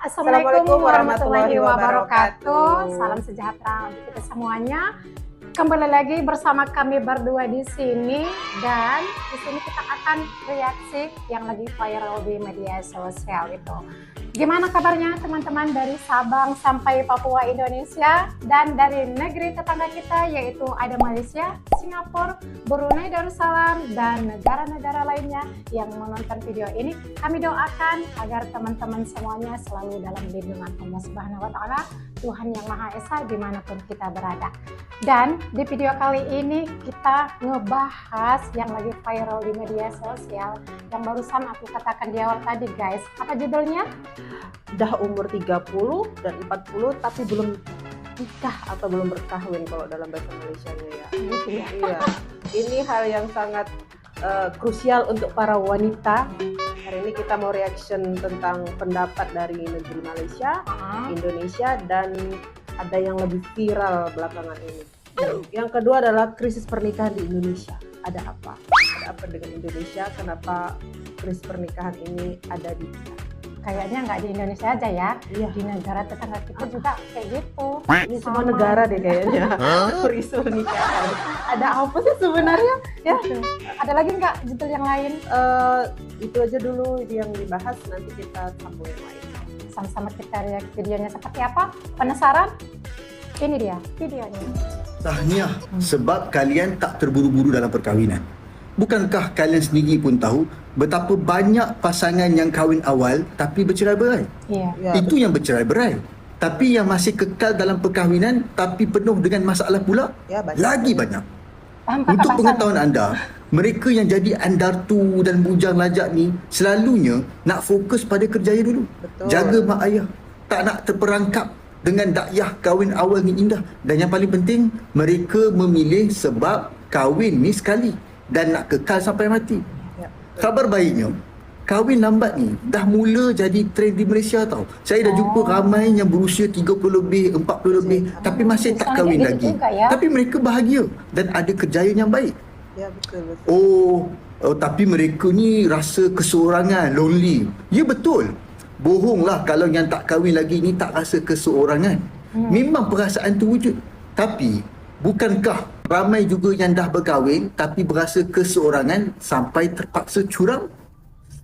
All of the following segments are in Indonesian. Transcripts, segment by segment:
Assalamualaikum warahmatullahi wabarakatuh. wabarakatuh. Salam sejahtera untuk kita semuanya. Kembali lagi bersama kami berdua di sini, dan di sini kita akan reaksi yang lagi viral di media sosial itu. Gimana kabarnya teman-teman dari Sabang sampai Papua Indonesia, dan dari negeri tetangga kita yaitu ada Malaysia, Singapura, Brunei Darussalam, dan negara-negara lainnya yang menonton video ini. Kami doakan agar teman-teman semuanya selalu dalam lindungan Allah Subhanahu wa Ta'ala, Tuhan yang Maha Esa, dimanapun kita berada. Dan di video kali ini kita ngebahas yang lagi viral di media sosial yang barusan aku katakan di awal tadi, guys. Apa judulnya? Dah umur 30 dan 40 tapi belum nikah atau belum berkahwin kalau dalam bahasa Malaysianya ya. Gitu ya. Iya. Ini hal yang sangat krusial untuk para wanita. Hari ini kita mau reaction tentang pendapat dari negeri Malaysia, Indonesia, dan ada yang lebih viral belakangan ini. Yang kedua adalah krisis pernikahan di Indonesia. Ada apa? Ada apa dengan Indonesia? Kenapa krisis pernikahan ini ada di kita? Kayaknya nggak di Indonesia aja ya, Iya. di negara tetangga kita juga kayak gitu. Ini semua negara deh kayaknya. Krisis pernikahan. Ada apa sih sebenarnya? Ya. Ada lagi nggak judul yang lain? Itu aja dulu yang dibahas. Nanti kita sambung yang lain. Sama-sama kita lihat videonya seperti apa. Penasaran? Ini dia videonya. Tahniah sebab kalian tak terburu-buru dalam perkahwinan. Bukankah kalian sendiri pun tahu betapa banyak pasangan yang kahwin awal tapi bercerai-berai? Iya. Ya, Itu yang bercerai-berai. Tapi yang masih kekal dalam perkahwinan tapi penuh dengan masalah pula, Ya, banyak. lagi banyak. Paham kata Untuk bahasa? pengetahuan anda, mereka yang jadi andartu dan bujang lajak ni selalunya nak fokus pada kerjaya dulu. Betul. Jaga mak ayah, tak nak terperangkap dengan dakyah kahwin awal ni indah. Dan yang paling penting, mereka memilih sebab kahwin ni sekali dan nak kekal sampai mati. Ya. Khabar baiknya, kahwin lambat ni dah mula jadi trend di Malaysia tau. Saya dah jumpa ramai yang berusia 30 lebih, 40 lebih tapi masih tak Sama kahwin gitu lagi. juga ya. Tapi mereka bahagia dan ada kerjaya yang baik. Ya, betul. Tapi mereka ni rasa keseorangan, lonely. Ya betul. Bohonglah kalau yang tak kahwin lagi ni tak rasa keseorangan. Memang perasaan tu wujud. Tapi bukankah ramai juga yang dah berkahwin tapi berasa keseorangan sampai terpaksa curang?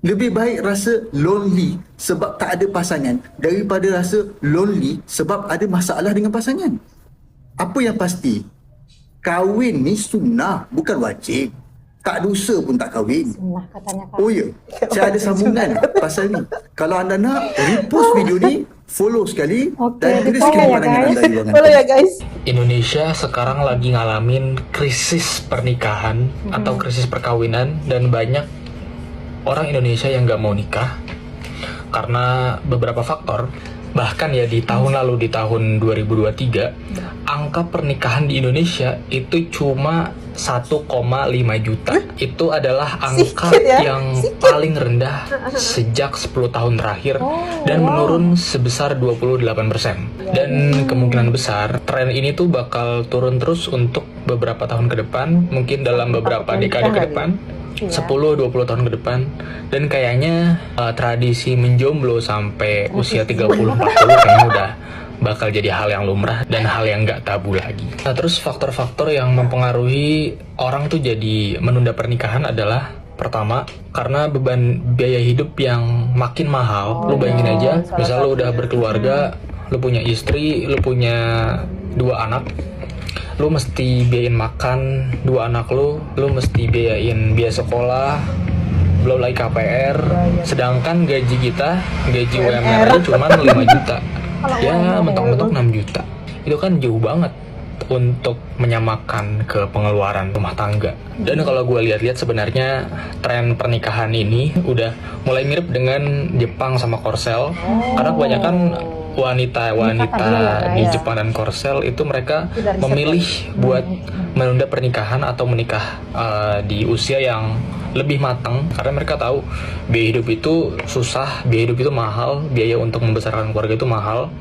Lebih baik rasa lonely sebab tak ada pasangan daripada rasa lonely sebab ada masalah dengan pasangan. Apa yang pasti, kahwin ni sunnah, bukan wajib. Tak dosa pun tak kahwin. Sunnah katanya kan. Oh ya, saya ada sambungan pasal ni. Kalau anda nak repost video ni, follow sekali Okey, dan di tuliskan follow ya, pandangan guys. anda di ruangan. Boleh ya guys. Indonesia sekarang lagi ngalamin krisis pernikahan atau krisis perkawinan, dan banyak orang Indonesia yang gak mau nikah karena beberapa faktor. Bahkan ya di tahun lalu, di tahun 2023, angka pernikahan di Indonesia itu cuma 1,5 juta. Itu adalah angka Sedikit ya? yang Sedikit. paling rendah sejak 10 tahun terakhir, dan menurun sebesar 28%. Dan kemungkinan besar tren ini tuh bakal turun terus untuk beberapa tahun ke depan, mungkin dalam beberapa dekade ke depan. 10-20 tahun ke depan. Dan kayaknya tradisi menjomblo sampai usia 30-40 kayaknya udah bakal jadi hal yang lumrah dan hal yang gak tabu lagi. Nah, terus faktor-faktor yang mempengaruhi orang tuh jadi menunda pernikahan adalah: pertama, karena beban biaya hidup yang makin mahal. Lu bayangin aja, misal lu udah berkeluarga, lu punya istri, lu punya 2 anak, lu mesti biayain makan 2 anak lu mesti biayain biaya sekolah, belum lagi KPR. Sedangkan gaji kita, gaji UMR aja cuma 5 juta. Ya mentok-mentok 6 juta. Itu kan jauh banget untuk menyamakan ke pengeluaran rumah tangga. Dan kalau gue lihat-lihat, sebenarnya tren pernikahan ini udah mulai mirip dengan Jepang sama Korsel. Karena kebanyakan wanita di Jepang dan Korsel itu mereka memilih buat menunda pernikahan atau menikah di usia yang lebih matang, karena mereka tahu biaya hidup itu susah, biaya hidup itu mahal, biaya untuk membesarkan keluarga itu mahal,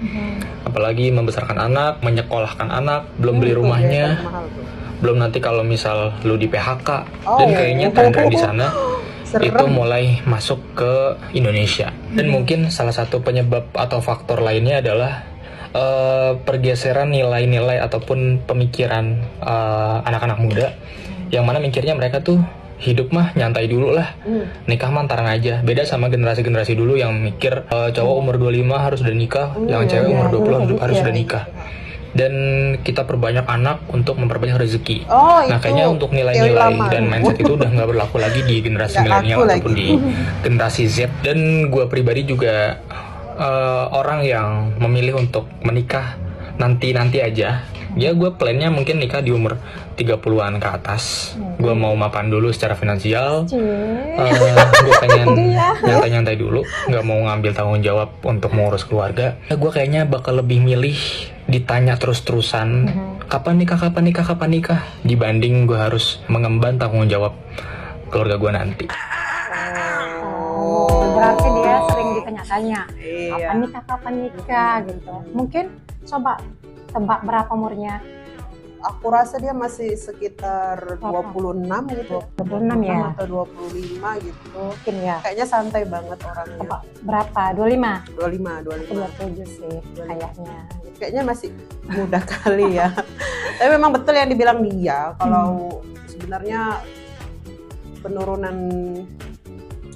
apalagi membesarkan anak, menyekolahkan anak, belum beli rumahnya, belum nanti kalau misal lu di PHK. Dan kayaknya tren-tren di sana itu mulai masuk ke Indonesia. Dan mungkin salah satu penyebab atau faktor lainnya adalah pergeseran nilai-nilai ataupun pemikiran anak-anak muda, yang mana mikirnya mereka tuh hidup mah nyantai dulu lah, nikah mah ntaran aja. Beda sama generasi-generasi dulu yang mikir cowok umur 25 harus udah nikah, yang cewek umur 20 harus udah nikah. Dan kita perbanyak anak untuk memperbanyak rezeki. Nah, kayaknya untuk nilai-nilai dan mindset itu udah nggak berlaku lagi di generasi milenial ataupun di generasi Z. Dan gue pribadi juga orang yang memilih untuk menikah nanti aja. Ya gue plannya mungkin nikah di umur 30-an ke atas. Gue mau mapan dulu secara finansial. Gue pengen nyantai-nyantai dulu, nggak mau ngambil tanggung jawab untuk mengurus keluarga. Gue kayaknya bakal lebih milih ditanya terus-terusan kapan nikah, dibanding gue harus mengemban tanggung jawab keluarga gue nanti. Berarti dia sering ditanya-tanya kapan nikah gitu. Mungkin coba tebak berapa umurnya? Aku rasa dia masih sekitar 26 gitu. 26 ya? Atau 25 gitu. Mungkin ya. Kayaknya santai banget orangnya. Tebak berapa? 25? 25. 27 sih kayaknya. Kayaknya masih muda kali ya. Tapi memang betul yang dibilang dia, kalau sebenarnya penurunan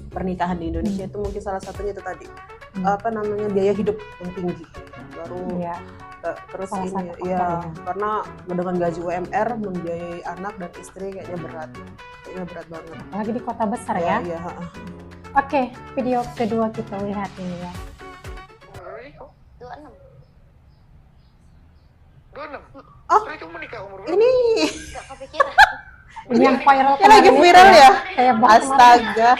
pernikahan di Indonesia itu mungkin salah satunya itu tadi. Biaya hidup yang tinggi. Baru terus salah ini satu ya, faktornya. karena dengan gaji UMR membiayai anak dan istri kayaknya berat banget. Apalagi di kota besar ya. Iya. Oke, video kedua kita lihat ini ya. 26. Oh, Terus kamu menikah umur berapa? ini Gak kepikiran. Ini yang viral ini lagi kemarin viral itu ya. Kayak banget kemarin. Astaga.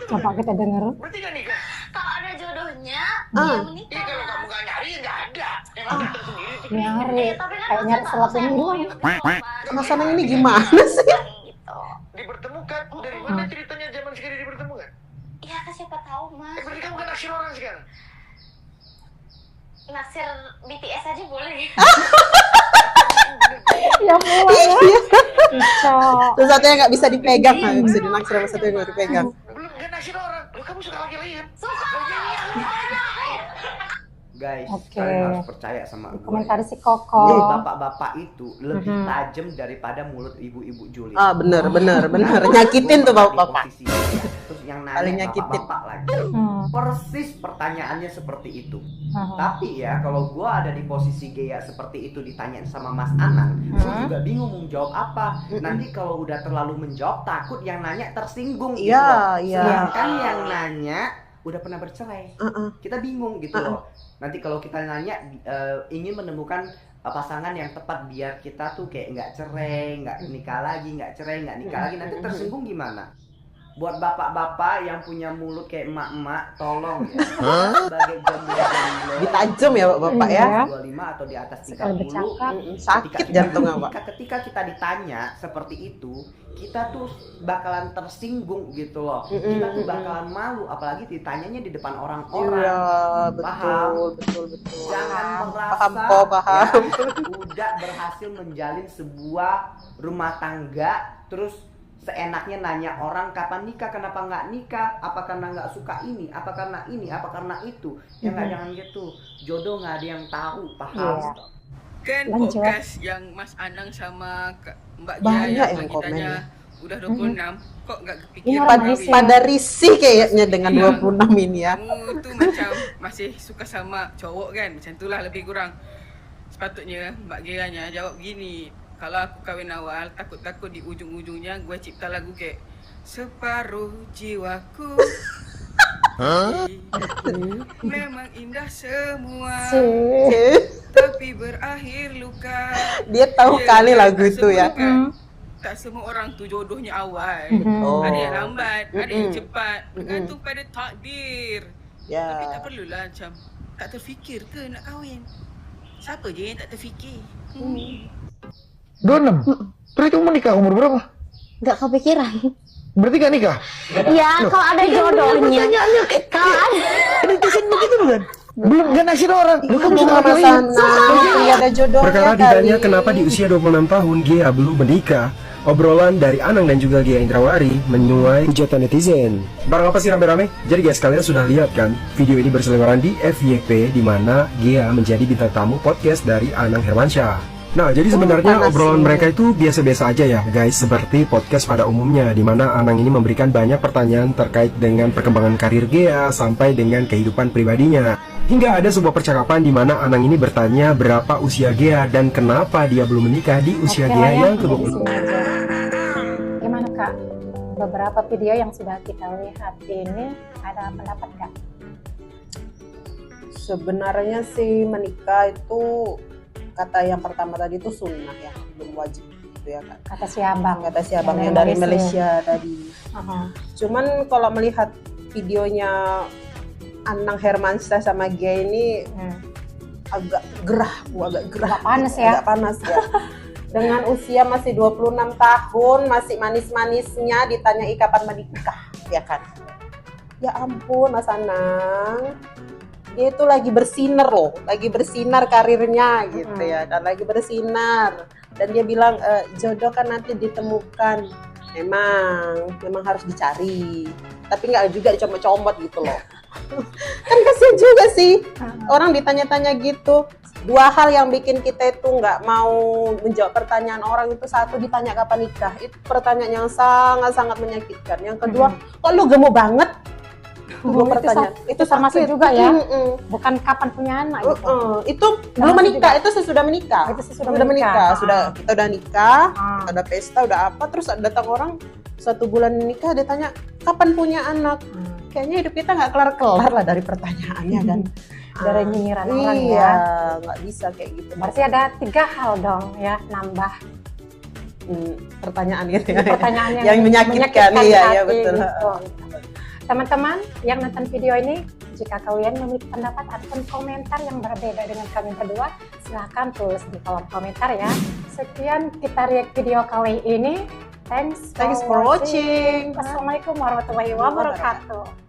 Coba kita denger. Berarti gak nikah? Kalau ada jodohnya, Ah. dia Iya, menikah. kalau kamu gak nyari ya gak ada. Yang ada tersendiri tuh. Nyari, Tapi kan kayak nyari masa selap saya ini mau doang. berteman, Masalah ini gimana sih? gitu. Dipertemukan? Dari mana ceritanya zaman sekarang dipertemukan? Ya kan siapa tahu mas. Berarti kamu gak naksir orang sekarang? Naksir BTS aja boleh. Ya mulai ya. Cocok. Sesuatu yang nggak bisa dipegang, nggak bisa dinaksir sama sesuatu yang nggak dipegang. Belum gak naksir orang. Loh, kamu suka laki-laki kan? Suka. Guys, Oke. kalian harus percaya sama gue. Komentar si Jadi Koko. bapak-bapak itu lebih tajam daripada mulut ibu-ibu Juli. Bener. Nyakitin tuh bapak-bapak. Di posisi dia. Terus yang Paling nanya nyakitin. bapak-bapak lagi. Persis pertanyaannya seperti itu. Hmm. Tapi ya kalau gue ada di posisi Gea seperti itu ditanyain sama Mas Anang, gue juga bingung mau jawab apa. Nanti kalau udah terlalu menjawab takut yang nanya tersinggung gitu loh. Iya. Sedangkan yang nanya udah pernah bercerai. Kita bingung gitu loh. Nanti kalau kita nanya ingin menemukan pasangan yang tepat biar kita tuh kayak nggak cerai, nggak nikah lagi, nggak cerai, nggak nikah lagi, nanti tersinggung gimana? Buat bapak-bapak yang punya mulut kayak emak-emak, tolong ya. Sebagai jomblo-jomblo Ditajam ya bapak ya. 25 atau di atas Sekali 30. bercakap. Sakit jantungnya pak. Ketika kita ditanya seperti itu, kita tuh bakalan tersinggung gitu loh. Kita tuh bakalan malu, apalagi ditanyanya di depan orang-orang. Iya, Paham? betul. Jangan merasa Paham. udah berhasil menjalin sebuah rumah tangga, terus seenaknya nanya orang kapan nikah, kenapa nggak nikah, apa karena nggak suka ini, apa karena ini, apa karena itu. Ya nggak, jangan gitu. Jodoh nggak ada yang tahu, paham? Iya. Kan Lanjut. podcast yang Mas Anang sama Mbak Banyak Gia yang yang komen. ditanya udah 26, kok nggak Ini kepikiran orang kawin? risih. Pada risih kayaknya dengan Iya. 26 ini ya. Kamu tuh macam masih suka sama cowok kan, macam itulah lebih kurang. Sepatutnya Mbak Gia-nya jawab gini, kalau aku kawin awal takut-takut di ujung-ujungnya gue cipta lagu kayak separuh jiwaku. Memang indah semua, tapi berakhir luka. Dia tahu Iya, kali tak lagu itu semua ya. kan, tak semua orang tuh jodohnya awal. Oh. Ada yang lambat, ada yang cepat, bergantung pada takdir. Tapi Ya. tak perlulah macam tak terfikir ke nak kahwin. Siapa je yang tak terfikir? 26. Terus kamu menikah umur berapa? Gak kepikiran. Berarti gak nikah? Ya kalau ada jodohnya. Kalau ada. Ini tulisan begitu bukan? Belum gak naksir orang. Lu kamu suka Sama laki-laki? sana, tidak ada jodohnya Perkara kali. ditanya kenapa di usia 26 tahun Gia belum menikah. Obrolan dari Anang dan juga Gia Indrawari menuai hujatan netizen. Barang apa sih rame-rame? Jadi guys, kalian sudah lihat kan video ini berseliweran di FYP di mana Gia menjadi bintang tamu podcast dari Anang Hermansyah. Nah, jadi sebenarnya obrolan mereka itu biasa-biasa aja ya guys, seperti podcast pada umumnya, di mana Anang ini memberikan banyak pertanyaan terkait dengan perkembangan karir Gia sampai dengan kehidupan pribadinya. Hingga ada sebuah percakapan di mana Anang ini bertanya berapa usia Gia dan kenapa dia belum menikah di usia Gia yang ke-20. Gimana Kak? Beberapa video yang sudah kita lihat ini, ada pendapat Kak? Sebenarnya sih menikah itu kata yang pertama tadi itu sunnah ya, belum wajib gitu ya kan. Kata si abang yang dari Malaysia tadi. Cuman kalau melihat videonya Anang Hermansyah sama Gia ini agak panas ya. Agak panas ya. Dengan usia masih 26 tahun, masih manis-manisnya ditanyai kapan menikah, ya kan. Ya ampun Mas Anang. Dia itu lagi bersinar loh, lagi bersinar karirnya gitu ya, dan lagi bersinar. Dan dia bilang jodoh kan nanti ditemukan, memang harus dicari, tapi nggak juga comot-comot gitu loh. Kan kasihan juga sih orang ditanya-tanya gitu. Dua hal yang bikin kita itu nggak mau menjawab pertanyaan orang itu, satu ditanya kapan nikah, itu pertanyaan yang sangat-sangat menyakitkan. Yang kedua, kok lu gemuk banget? Itu termasuk juga ya, bukan kapan punya anak gitu. Itu belum menikah, itu sesudah menikah. Itu sesudah menikah. Kita udah nikah, ada pesta, udah apa, terus datang orang 1 bulan nikah, dia tanya kapan punya anak. Kayaknya hidup kita nggak kelar-kelar lah dari pertanyaannya kan. Dari nyinyiran orang ya. Iya, nggak bisa kayak gitu. Berarti ada 3 hal dong ya, nambah pertanyaan gitu ya. Pertanyaan yang menyakitkan. Iya betul. Gitu. Teman-teman yang nonton video ini, jika kalian memiliki pendapat ataupun komentar yang berbeda dengan kami berdua, silahkan tulis di kolom komentar ya. Sekian kita react video kali ini. Thanks for watching. Wassalamualaikum warahmatullahi wabarakatuh.